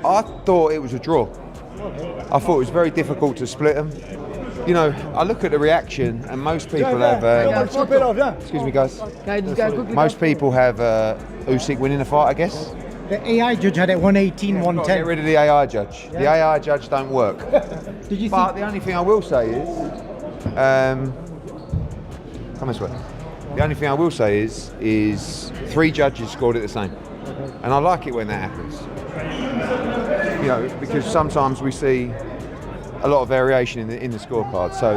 I thought it was a draw. I thought it was very difficult to split them. You know, I look at the reaction, and most people have. Excuse me, guys. Most people have Usyk winning the fight, I guess. The AI judge had it 118, 110. Get rid of the AI judge. The AI judge don't work. Did you But the only thing I will say is, come this way. The only thing I will say is 3 judges scored it the same, and I like it when that happens. You know, because sometimes we see a lot of variation in the scorecard. So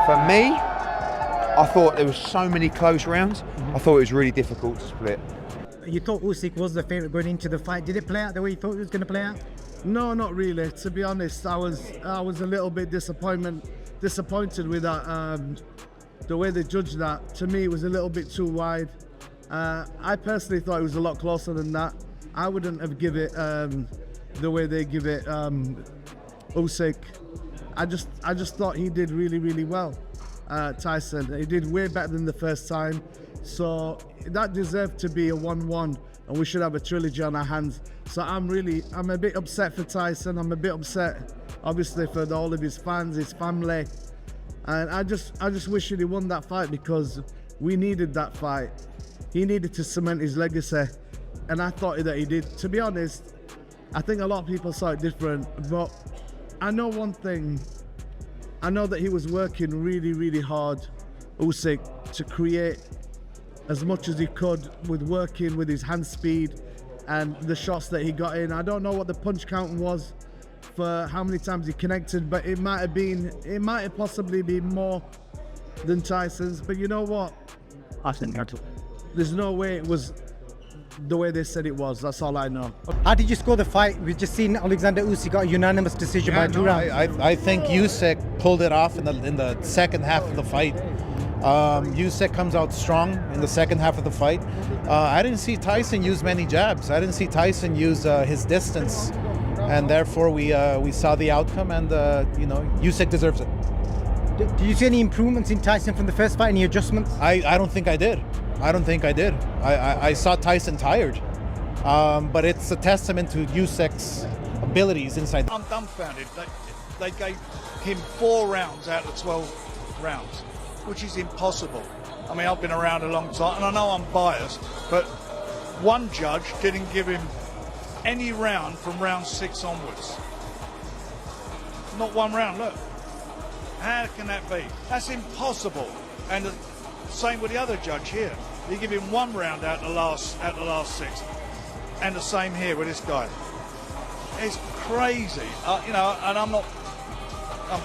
for me, I thought there was so many close rounds. I thought it was really difficult to split. You thought Usyk was the favourite going into the fight. Did it play out the way you thought it was going to play out? No, not really. To be honest, I was a little bit disappointed with that. The way they judged that, to me, it was a little bit too wide. I personally thought it was a lot closer than that. I wouldn't have given it the way they give it Usyk. I just thought he did really, really well. Tyson, he did way better than the first time. So that deserved to be a 1-1, and we should have a trilogy on our hands. So I'm a bit upset for Tyson. I'm a bit upset, obviously, for all of his fans, his family, and I just wish he won that fight, because we needed that fight. He needed to cement his legacy, and I thought that he did. To be honest, I think a lot of people saw it different, but I know one thing. I know that he was working really, really hard, Usyk, to create as much as he could with working with his hand speed and the shots that he got in. I don't know what the punch count was for how many times he connected, but it might have possibly been more than Tyson's. But you know what? There's no way it was the way they said it was. That's all I know. How did you score the fight? We've just seen Oleksandr Usyk got a unanimous decision by 2 rounds. I think Usyk pulled it off in the second half of the fight. Usyk comes out strong in the second half of the fight. I didn't see Tyson use many jabs. I didn't see Tyson use his distance, and therefore we saw the outcome. And Usyk deserves it. Did you see any improvements in Tyson from the first fight? Any adjustments? I don't think I did. I saw Tyson tired, but it's a testament to Usyk's abilities inside. I'm dumbfounded. They gave him 4 rounds out of 12 rounds, which is impossible. I mean, I've been around a long time, and I know I'm biased, but one judge didn't give him any round from round 6 onwards. Not one round, look. How can that be? That's impossible. And the same with the other judge here. They give him 1 round out the last 6. And the same here with this guy. It's crazy. And I'm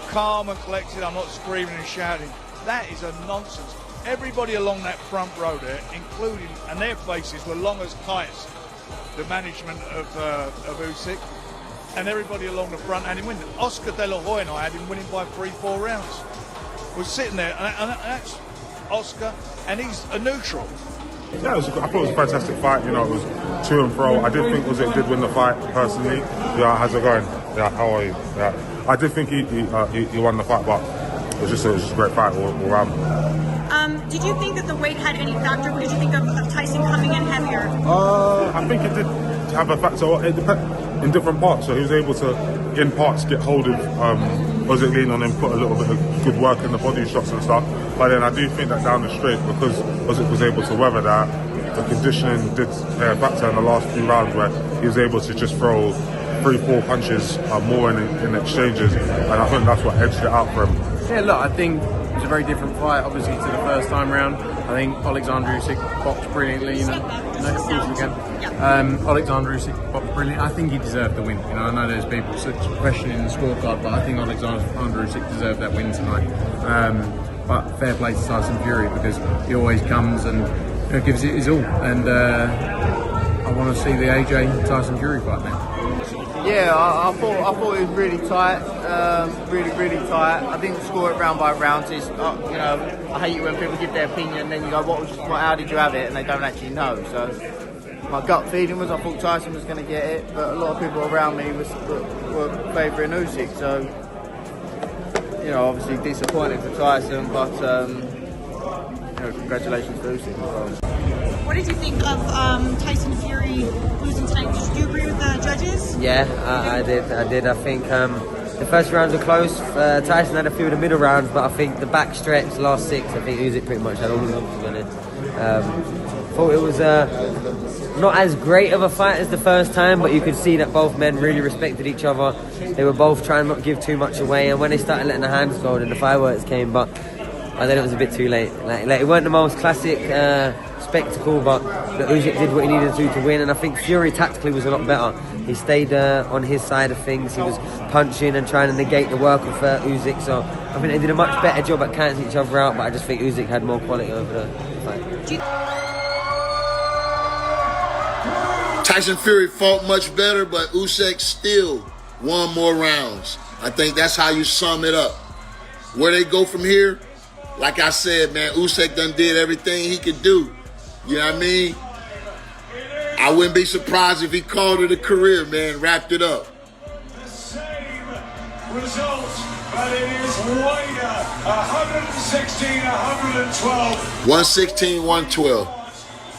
calm and collected. I'm not screaming and shouting. That is a nonsense. Everybody along that front row there, including, and their faces were long as kites, the management of Usyk, and everybody along the front had him winning. Oscar De La Hoya and I had him winning by 3-4 rounds. We're sitting there, and that's Oscar, and he's a neutral. Yeah, I thought it was a fantastic fight. You know, it was to and fro. I did think Usyk did win the fight personally. Yeah, how's it going? Yeah, how are you? Yeah, I did think he won the fight, but it was just a great fight all around. Did you think that the weight had any factor? What did you think of Tyson coming in heavier? I think it did have a factor. It depends in different parts. So he was able to, in parts, get hold of Usyk lean on him, put a little bit of good work in the body shots and stuff. But then I do think that down the straight, because Usyk was able to weather that, the conditioning did play a factor in the last few rounds where he was able to just throw 3-4 punches more in exchanges, and I think that's what edged it out for him. Yeah, look, I think it was a very different fight, obviously, to the first time round. I think Oleksandr Usyk boxed brilliantly, Oleksandr Usyk boxed brilliantly. I think he deserved the win. I know there's people questioning the scorecard, but I think Oleksandr Usyk deserved that win tonight. But fair play to Tyson Fury, because he always comes and gives it his all. And I want to see the AJ Tyson Fury fight now. Yeah, I thought it was really tight, really tight. I didn't score it round by round. It's, I hate it when people give their opinion and then you go, how did you have it? And they don't actually know. So my gut feeling was I thought Tyson was going to get it, but a lot of people around me were favouring Usyk. So, obviously disappointed for Tyson, but congratulations to Usyk as well. What did you think of Tyson Fury Fury losing tonight. Do you agree with the judges? Yeah, I did. I think the first rounds were close. Tyson had a few of the middle rounds, but I think the back stretch, last 6, I think Usyk pretty much had all of them, to be honest. Thought it was not as great of a fight as the first time, but you could see that both men really respected each other. They were both trying not to give too much away, and when they started letting the hands go, then the fireworks came, but I think it was a bit too late. Like it weren't the most classic spectacle, but Usyk did what he needed to win, and I think Fury tactically was a lot better. He stayed on his side of things. He was punching and trying to negate the work of Usyk, so I think they did a much better job at cancelling each other out, but I just think Usyk had more quality over the fight. Tyson Fury fought much better, but Usyk still won more rounds. I think that's how you sum it up. Where they go from here, like I said, man, Usyk done did everything he could do. You know what I mean? I wouldn't be surprised if he called it a career, man, wrapped it up. The same result, but it is wider. 116, 112. 116, 112.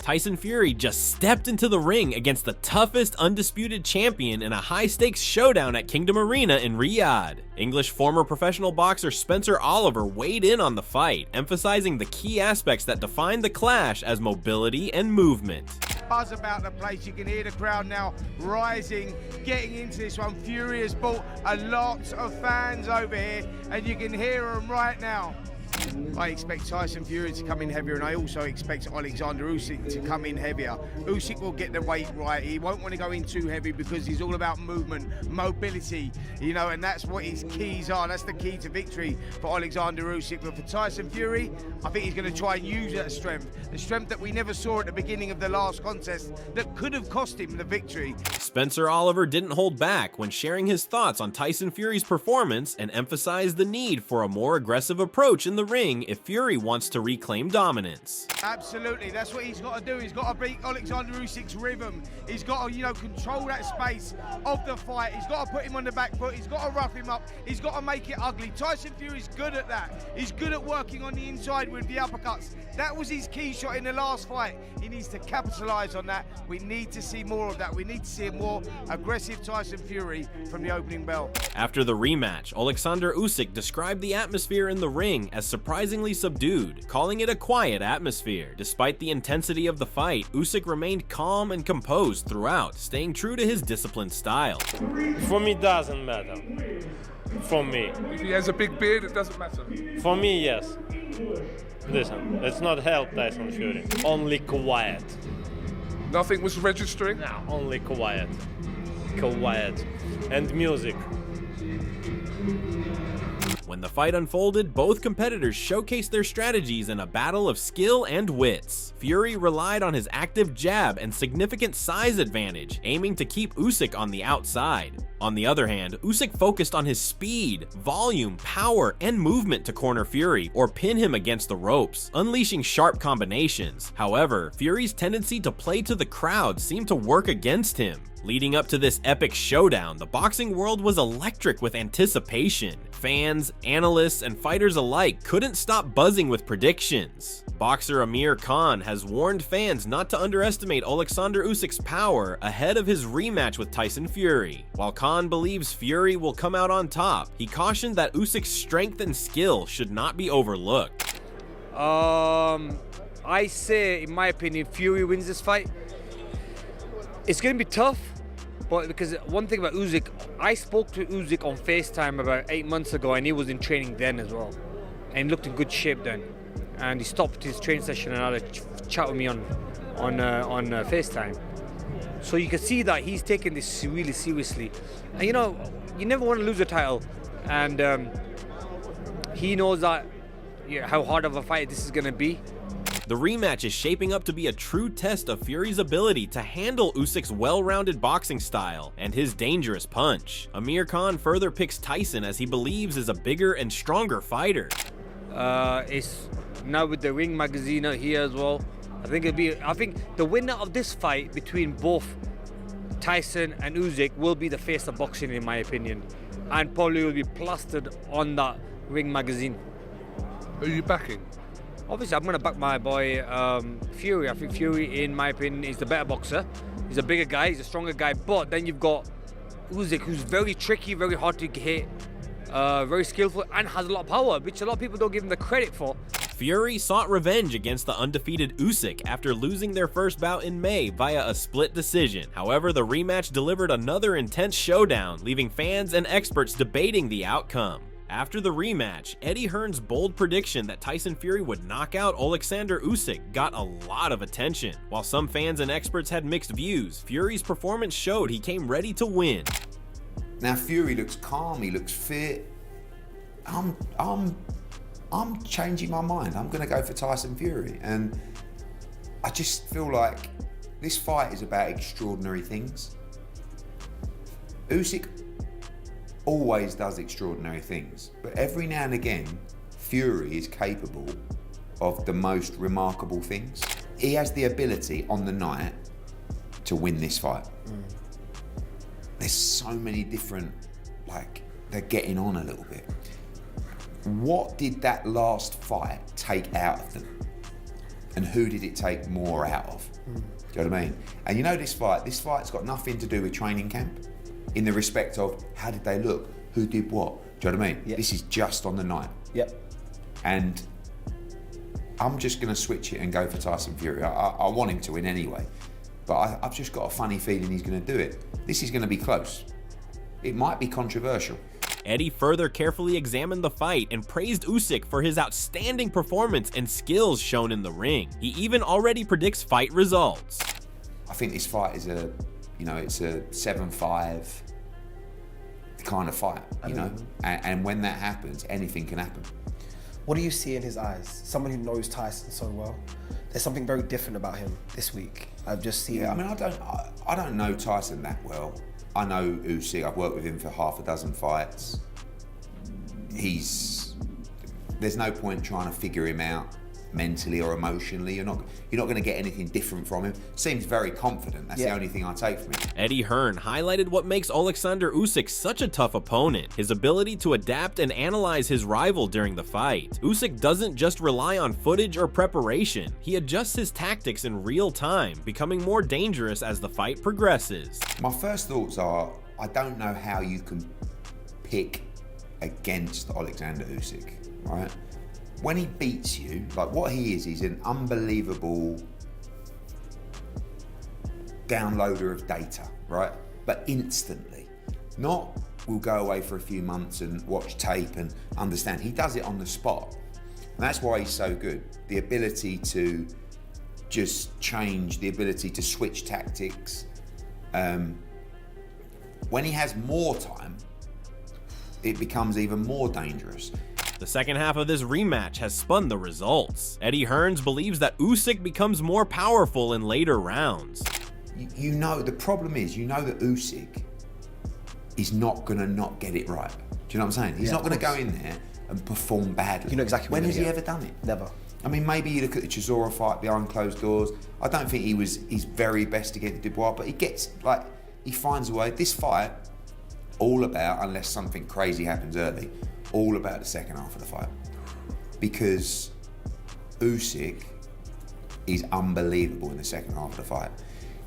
Tyson Fury just stepped into the ring against the toughest undisputed champion in a high-stakes showdown at Kingdom Arena in Riyadh. English former professional boxer Spencer Oliver weighed in on the fight, emphasizing the key aspects that define the clash as mobility and movement. Buzz about the place, you can hear the crowd now rising, getting into this one. Fury has brought a lot of fans over here, and you can hear them right now. I expect Tyson Fury to come in heavier, and I also expect Oleksandr Usyk to come in heavier. Usyk will get the weight right. He won't want to go in too heavy because he's all about movement, mobility, you know, and that's what his keys are. That's the key to victory for Oleksandr Usyk. But for Tyson Fury, I think he's going to try and use that strength, the strength that we never saw at the beginning of the last contest that could have cost him the victory. Spencer Oliver didn't hold back when sharing his thoughts on Tyson Fury's performance and emphasized the need for a more aggressive approach in the ring if Fury wants to reclaim dominance. Absolutely, that's what he's got to do. He's got to beat Oleksandr Usyk's rhythm. He's got to, you know, control that space of the fight. He's got to put him on the back foot. He's got to rough him up. He's got to make it ugly. Tyson Fury's good at that. He's good at working on the inside with the uppercuts. That was his key shot in the last fight. He needs to capitalize on that. We need to see more of that. We need to see a more aggressive Tyson Fury from the opening bell. After the rematch, Oleksandr Usyk described the atmosphere in the ring as surprisingly subdued, calling it a quiet atmosphere. Despite the intensity of the fight, Usyk remained calm and composed throughout, staying true to his disciplined style. For me, it doesn't matter. For me. If he has a big beard, it doesn't matter. For me, yes. Listen, let's not help Tyson Fury. Only quiet. Nothing was registering? No, only quiet. Quiet. And music. When the fight unfolded, both competitors showcased their strategies in a battle of skill and wits. Fury relied on his active jab and significant size advantage, aiming to keep Usyk on the outside. On the other hand, Usyk focused on his speed, volume, power, and movement to corner Fury or pin him against the ropes, unleashing sharp combinations. However, Fury's tendency to play to the crowd seemed to work against him. Leading up to this epic showdown, the boxing world was electric with anticipation. Fans, analysts, and fighters alike couldn't stop buzzing with predictions. Boxer Amir Khan has warned fans not to underestimate Oleksandr Usyk's power ahead of his rematch with Tyson Fury. While Khan believes Fury will come out on top, he cautioned that Usyk's strength and skill should not be overlooked. I say, in my opinion, Fury wins this fight. It's going to be tough, but because one thing about Usyk, I spoke to Usyk on FaceTime about 8 months ago, and he was in training then as well, and he looked in good shape then. And he stopped his training session and had a chat with me on FaceTime. So you can see that he's taking this really seriously. And you know, you never want to lose a title, and he knows that how hard of a fight this is going to be. The rematch is shaping up to be a true test of Fury's ability to handle Usyk's well-rounded boxing style and his dangerous punch. Amir Khan further picks Tyson as he believes is a bigger and stronger fighter. It's now with the Ring magazine out here as well. I think the winner of this fight between both Tyson and Usyk will be the face of boxing, in my opinion, and probably will be plastered on that Ring magazine. Who are you backing? Obviously, I'm going to back my boy Fury. I think Fury, in my opinion, is the better boxer. He's a bigger guy, he's a stronger guy, but then you've got Usyk, who's very tricky, very hard to hit, very skillful, and has a lot of power, which a lot of people don't give him the credit for. Fury sought revenge against the undefeated Usyk after losing their first bout in May via a split decision. However, the rematch delivered another intense showdown, leaving fans and experts debating the outcome. After the rematch, Eddie Hearn's bold prediction that Tyson Fury would knock out Oleksandr Usyk got a lot of attention. While some fans and experts had mixed views, Fury's performance showed he came ready to win. Now Fury looks calm, he looks fit. I'm changing my mind. I'm going to go for Tyson Fury. And I just feel like this fight is about extraordinary things. Usyk always does extraordinary things, but every now and again, Fury is capable of the most remarkable things. He has the ability on the night to win this fight. There's so many different, like, they're getting on a little bit. What did that last fight take out of them? And who did it take more out of? Do you know what I mean? And you know this fight's got nothing to do with training camp in the respect of how did they look, who did what, do you know what I mean? Yep. This is just on the night. Yep. And I'm just gonna switch it and go for Tyson Fury. I want him to win anyway, but I've just got a funny feeling he's gonna do it. This is gonna be close. It might be controversial. Eddie further carefully examined the fight and praised Usyk for his outstanding performance and skills shown in the ring. He even already predicts fight results. I think this fight is it's a 7-5 kind of fight, you know? And when that happens, anything can happen. What do you see in his eyes? Someone who knows Tyson so well. There's something very different about him this week. I've just seen. Yeah, I mean, I don't know Tyson that well. I know Usyk. I've worked with him for half a dozen fights. There's no point trying to figure him out mentally or emotionally. You're not going to get anything different from him. Seems very confident. That's the only thing I take from him. Eddie Hearn highlighted what makes Oleksandr Usyk such a tough opponent, his ability to adapt and analyze his rival during the fight. Usyk doesn't just rely on footage or preparation. He adjusts his tactics in real time, becoming more dangerous as the fight progresses. My first thoughts are, I don't know how you can pick against Oleksandr Usyk, right? When he beats you, like what he is, he's an unbelievable downloader of data, right? But instantly. Not we'll go away for a few months and watch tape and understand. He does it on the spot. And that's why he's so good. The ability to just change, the ability to switch tactics. When he has more time, it becomes even more dangerous. The second half of this rematch has spun the results. Eddie Hearn believes that Usyk becomes more powerful in later rounds. You know, the problem is, you know that Usyk is not going to not get it right. Do you know what I'm saying? He's not going to go in there and perform badly. You know exactly when has he ever done it? Never. I mean, maybe you look at the Chisora fight behind closed doors. I don't think he was his very best against Dubois, but he finds a way. This fight, all about, unless something crazy happens early, all about the second half of the fight. Because Usyk is unbelievable in the second half of the fight.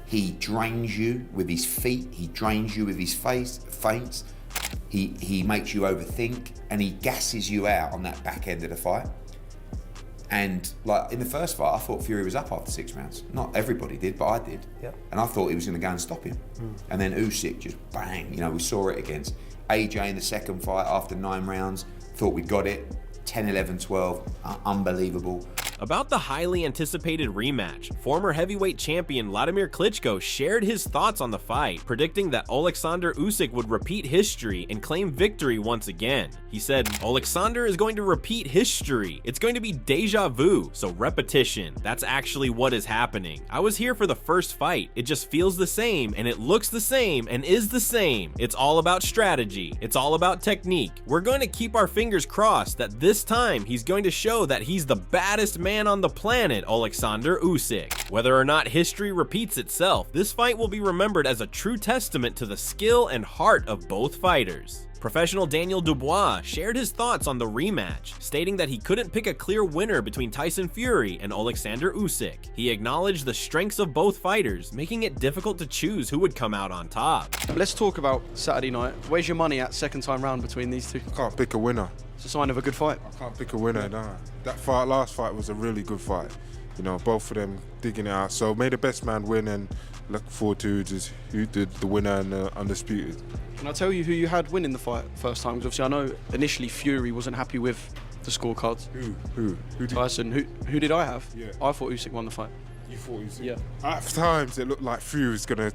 He drains you with his feet, he drains you with his feints, he makes you overthink, and he gasses you out on that back end of the fight. And like in the first fight, I thought Fury was up after 6 rounds. Not everybody did, but I did. Yep. And I thought he was going to go and stop him. And then Usyk just bang, we saw it against AJ in the second fight after 9 rounds. Thought we got it. 10, 11, 12. Unbelievable. About the highly anticipated rematch, former heavyweight champion Vladimir Klitschko shared his thoughts on the fight, predicting that Oleksandr Usyk would repeat history and claim victory once again. He said, "Oleksandr is going to repeat history. It's going to be deja vu, so repetition. That's actually what is happening. I was here for the first fight. It just feels the same, and it looks the same, and is the same. It's all about strategy. It's all about technique. We're going to keep our fingers crossed that this time he's going to show that he's the baddest man on the planet, Oleksandr Usyk." Whether or not history repeats itself, this fight will be remembered as a true testament to the skill and heart of both fighters. Professional Daniel Dubois shared his thoughts on the rematch, stating that he couldn't pick a clear winner between Tyson Fury and Oleksandr Usyk. He acknowledged the strengths of both fighters, making it difficult to choose who would come out on top. Let's talk about Saturday night. Where's your money at second time round between these two? I can't pick a winner. It's a sign of a good fight. I can't pick a winner, nah. That last fight was a really good fight. You know, both of them digging it out. So may the best man win, and look forward to who did the winner and the undisputed. Can I tell you who you had winning the fight first time? Because obviously I know initially Fury wasn't happy with the scorecards. Who did Tyson. Who did I have? Yeah. I thought Usyk won the fight. You thought Usyk? Yeah. At times it looked like Fury was gonna,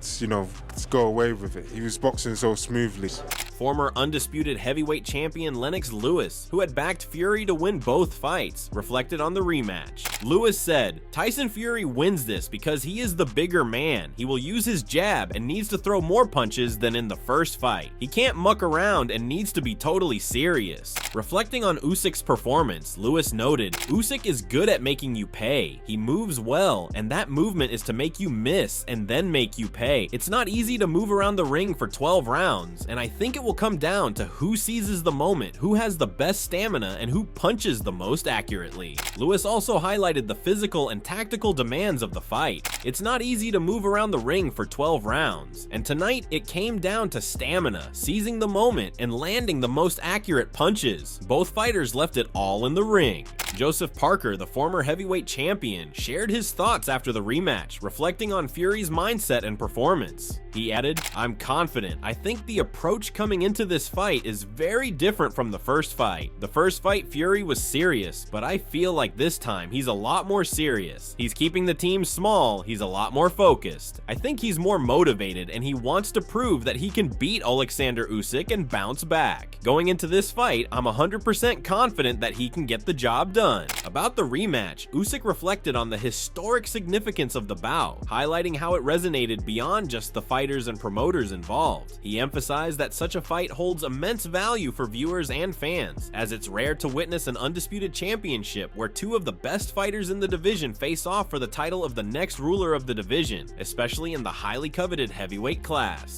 go away with it. He was boxing so smoothly. Former undisputed heavyweight champion Lennox Lewis, who had backed Fury to win both fights, reflected on the rematch. Lewis said, "Tyson Fury wins this because he is the bigger man. He will use his jab and needs to throw more punches than in the first fight. He can't muck around and needs to be totally serious." Reflecting on Usyk's performance, Lewis noted, "Usyk is good at making you pay. He moves well, and that movement is to make you miss and then make you pay. It's not easy to move around the ring for 12 rounds, and I think it will come down to who seizes the moment, who has the best stamina, and who punches the most accurately." Lewis also highlighted the physical and tactical demands of the fight. It's not easy to move around the ring for 12 rounds, and tonight it came down to stamina, seizing the moment, and landing the most accurate punches. Both fighters left it all in the ring. Joseph Parker, the former heavyweight champion, shared his thoughts after the rematch, reflecting on Fury's mindset and performance. He added, "I'm confident. I think the approach coming into this fight is very different from the first fight. The first fight, Fury was serious, but I feel like this time he's a lot more serious. He's keeping the team small, he's a lot more focused. I think he's more motivated and he wants to prove that he can beat Oleksandr Usyk and bounce back. Going into this fight, I'm 100% confident that he can get the job done." About the rematch, Usyk reflected on the historic significance of the bout, highlighting how it resonated beyond just the fighters and promoters involved. He emphasized that such a fight holds immense value for viewers and fans, as it's rare to witness an undisputed championship where two of the best fighters in the division face off for the title of the next ruler of the division, especially in the highly coveted heavyweight class.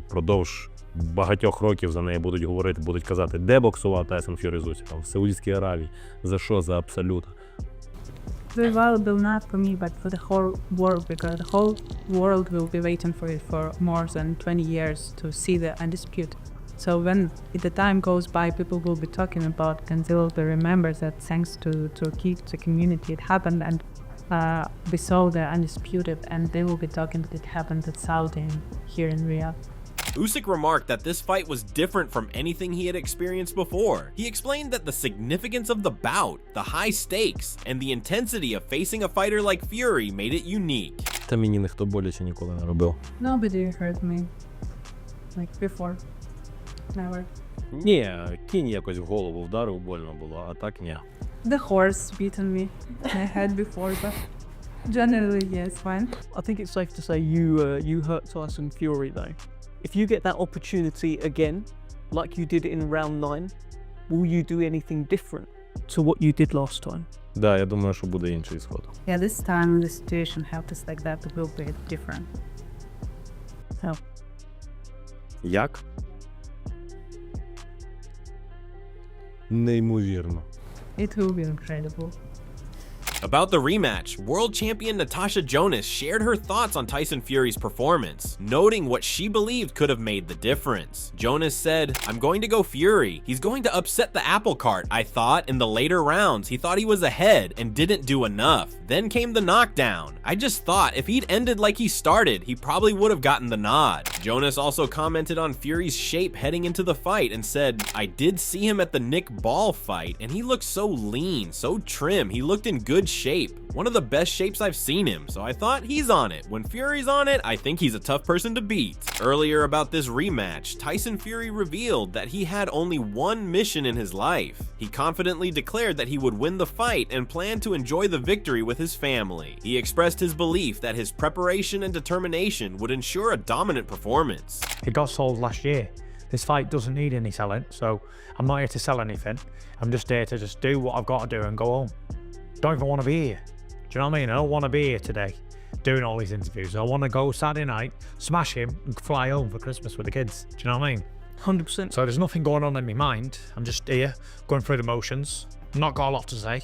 Продовж багатьох років за неї будуть говорити, будуть казати, де боксував Тайсон Ф'юрі з Усиком? В Саудівській Аравії. За що? За абсолют. The valuable not for me, but for the whole world, because the whole world will be waiting for it for more than 20 years to see the undisputed. So when the time goes by, people will be talking about, and they will be remember that thanks to Turkey, the community, it happened, and we saw the undisputed, and they will be talking that it happened at Saudi here in Riyadh. Usyk remarked that this fight was different from anything he had experienced before. He explained that the significance of the bout, the high stakes, and the intensity of facing a fighter like Fury made it unique. Та мені ніхто боляче ніколи не робив. Nobody hurt me like before. Never. Ні, кінь якось в голову вдарив, больно було, а так ні. The horse beaten me in my head before, but generally, yes, fine. I think it's safe to say you hurt Tyson Fury though. If you get that opportunity again, like you did in round 9, will you do anything different to what you did last time? Да, я думаю, що буде інший ісход. Yeah, this time the situation helped us like that, it will be different. How? Як? Неймовірно. It will be incredible. About the rematch, world champion Natasha Jonas shared her thoughts on Tyson Fury's performance, noting what she believed could have made the difference. Jonas said, "I'm going to go Fury. He's going to upset the apple cart. I thought in the later rounds he thought he was ahead and didn't do enough. Then came the knockdown. I just thought if he'd ended like he started, he probably would have gotten the nod." Jonas also commented on Fury's shape heading into the fight and said, "I did see him at the Nick Ball fight and he looked so lean, so trim. He looked in good shape. One of the best shapes I've seen him, so I thought he's on it. When Fury's on it, I think he's a tough person to beat." Earlier about this rematch, Tyson Fury revealed that he had only one mission in his life. He confidently declared that he would win the fight and planned to enjoy the victory with his family. He expressed his belief that his preparation and determination would ensure a dominant performance. It got sold last year. This fight doesn't need any selling, so I'm not here to sell anything. I'm just here to just do what I've got to do and go home. Don't even want to be here. Do you know what I mean? I don't want to be here today doing all these interviews. I want to go Saturday night, smash him, and fly home for Christmas with the kids. Do you know what I mean? 100%. So there's nothing going on in my mind. I'm just here, going through the motions. Not got a lot to say.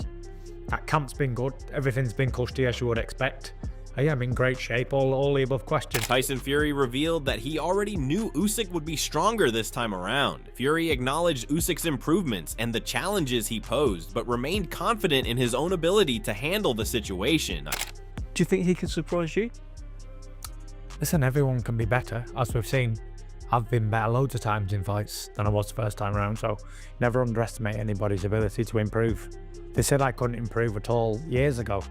That camp's been good. Everything's been cushy as you would expect. I'm in great shape, all the above questions. Tyson Fury revealed that he already knew Usyk would be stronger this time around. Fury acknowledged Usyk's improvements and the challenges he posed, but remained confident in his own ability to handle the situation. Do you think he can surprise you? Listen, everyone can be better. As we've seen, I've been better loads of times in fights than I was the first time around, so never underestimate anybody's ability to improve. They said I couldn't improve at all years ago,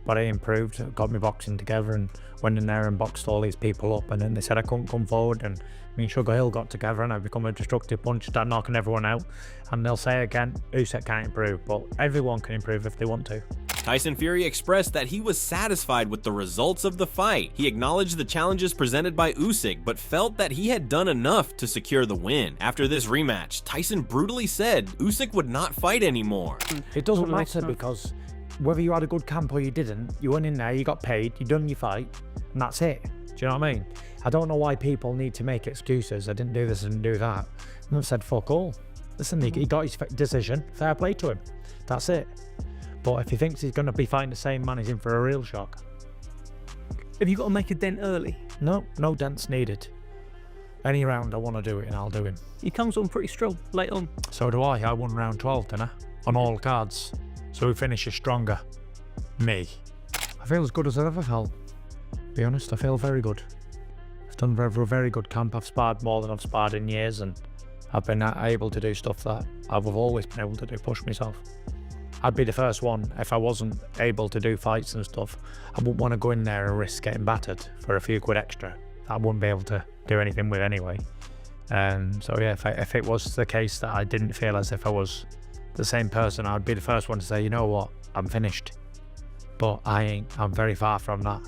but I improved, got my boxing together and went in there and boxed all these people up, and then they said I couldn't come forward, and me and Sugar Hill got together and I become a destructive punch, start knocking everyone out, and they'll say again, Usyk can't improve, but everyone can improve if they want to. Tyson Fury expressed that he was satisfied with the results of the fight. He acknowledged the challenges presented by Usyk, but felt that he had done enough to secure the win. After this rematch, Tyson brutally said Usyk would not fight anymore. It doesn't matter because whether you had a good camp or you didn't, you went in there, you got paid, you done your fight, and that's it. Do you know what I mean? I don't know why people need to make excuses. I didn't do this, I didn't do that. And I've said fuck all. Listen, he got his decision, fair play to him. That's it. But if he thinks he's going to be fighting the same man, he's in for a real shock. Have you got to make a dent early? No dents needed. Any round I want to do it and I'll do him. He comes on pretty strong late on. So do I. I won round 12, didn't I? On all cards. So who finishes stronger? Me. I feel as good as I've ever felt. Be honest, I feel very good. I've done a very good camp. I've sparred more than I've sparred in years, and I've been able to do stuff that I've always been able to do, push myself. I'd be the first one, if I wasn't able to do fights and stuff, I wouldn't want to go in there and risk getting battered for a few quid extra. I wouldn't be able to do anything with anyway. So yeah, if it was the case that I didn't feel as if I was the same person, I'd be the first one to say, you know what, I'm finished. But I ain't. I'm very far from that.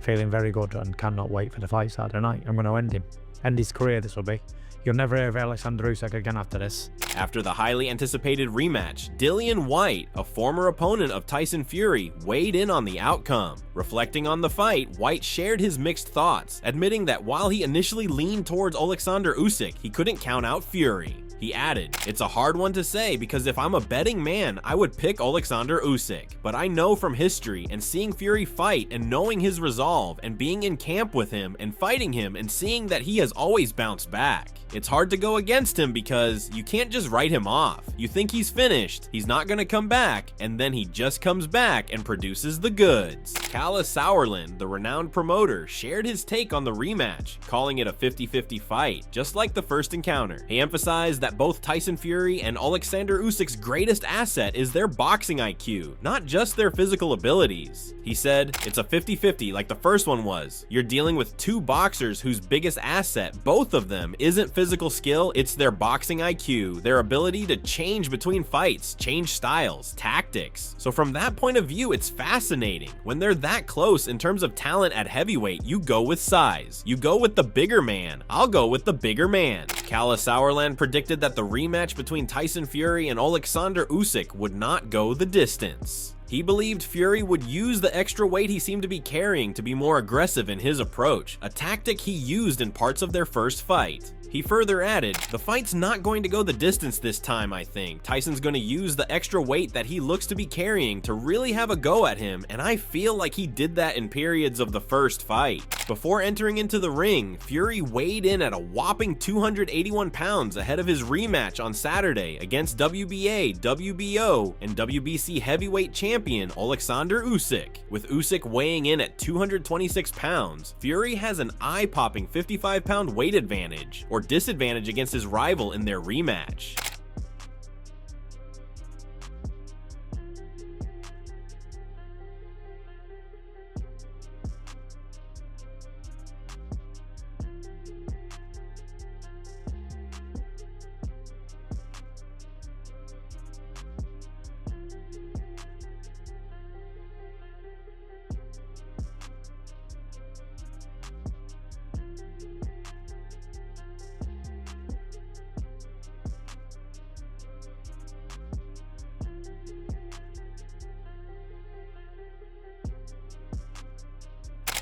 Feeling very good and cannot wait for the fight Saturday night. I'm going to end him. End his career, this will be. You'll never hear of Oleksandr Usyk again after this. After the highly anticipated rematch, Dillian Whyte, a former opponent of Tyson Fury, weighed in on the outcome. Reflecting on the fight, Whyte shared his mixed thoughts, admitting that while he initially leaned towards Oleksandr Usyk, he couldn't count out Fury. He added, "It's a hard one to say because if I'm a betting man, I would pick Oleksandr Usyk. But I know from history and seeing Fury fight and knowing his resolve and being in camp with him and fighting him and seeing that he has always bounced back. It's hard to go against him because you can't just write him off. You think he's finished, he's not gonna come back, and then he just comes back and produces the goods." Kalle Sauerland, the renowned promoter, shared his take on the rematch, calling it a 50-50 fight, just like the first encounter. He emphasized that both Tyson Fury and Oleksandr Usyk's greatest asset is their boxing IQ, not just their physical abilities. He said, "It's a 50-50 like the first one was. You're dealing with two boxers whose biggest asset, both of them, isn't physical skill, it's their boxing IQ, their ability to change between fights, change styles, tactics. So from that point of view, it's fascinating. When they're that close in terms of talent at heavyweight, you go with size. You go with the bigger man. I'll go with the bigger man." Kalle Sauerland predicted that the rematch between Tyson Fury and Oleksandr Usyk would not go the distance. He believed Fury would use the extra weight he seemed to be carrying to be more aggressive in his approach, a tactic he used in parts of their first fight. He further added, "The fight's not going to go the distance this time, I think. Tyson's going to use the extra weight that he looks to be carrying to really have a go at him, and I feel like he did that in periods of the first fight." Before entering into the ring, Fury weighed in at a whopping 281 pounds ahead of his rematch on Saturday against WBA, WBO, and WBC heavyweight champion Oleksandr Usyk. With Usyk weighing in at 226 pounds, Fury has an eye-popping 55-pound weight advantage, or disadvantage against his rival in their rematch.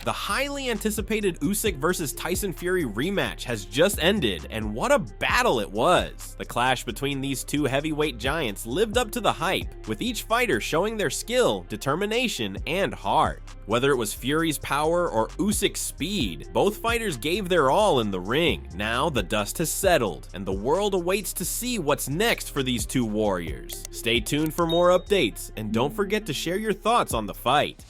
The highly anticipated Usyk versus Tyson Fury rematch has just ended, and what a battle it was! The clash between these two heavyweight giants lived up to the hype, with each fighter showing their skill, determination, and heart. Whether it was Fury's power or Usyk's speed, both fighters gave their all in the ring. Now the dust has settled, and the world awaits to see what's next for these two warriors. Stay tuned for more updates, and don't forget to share your thoughts on the fight.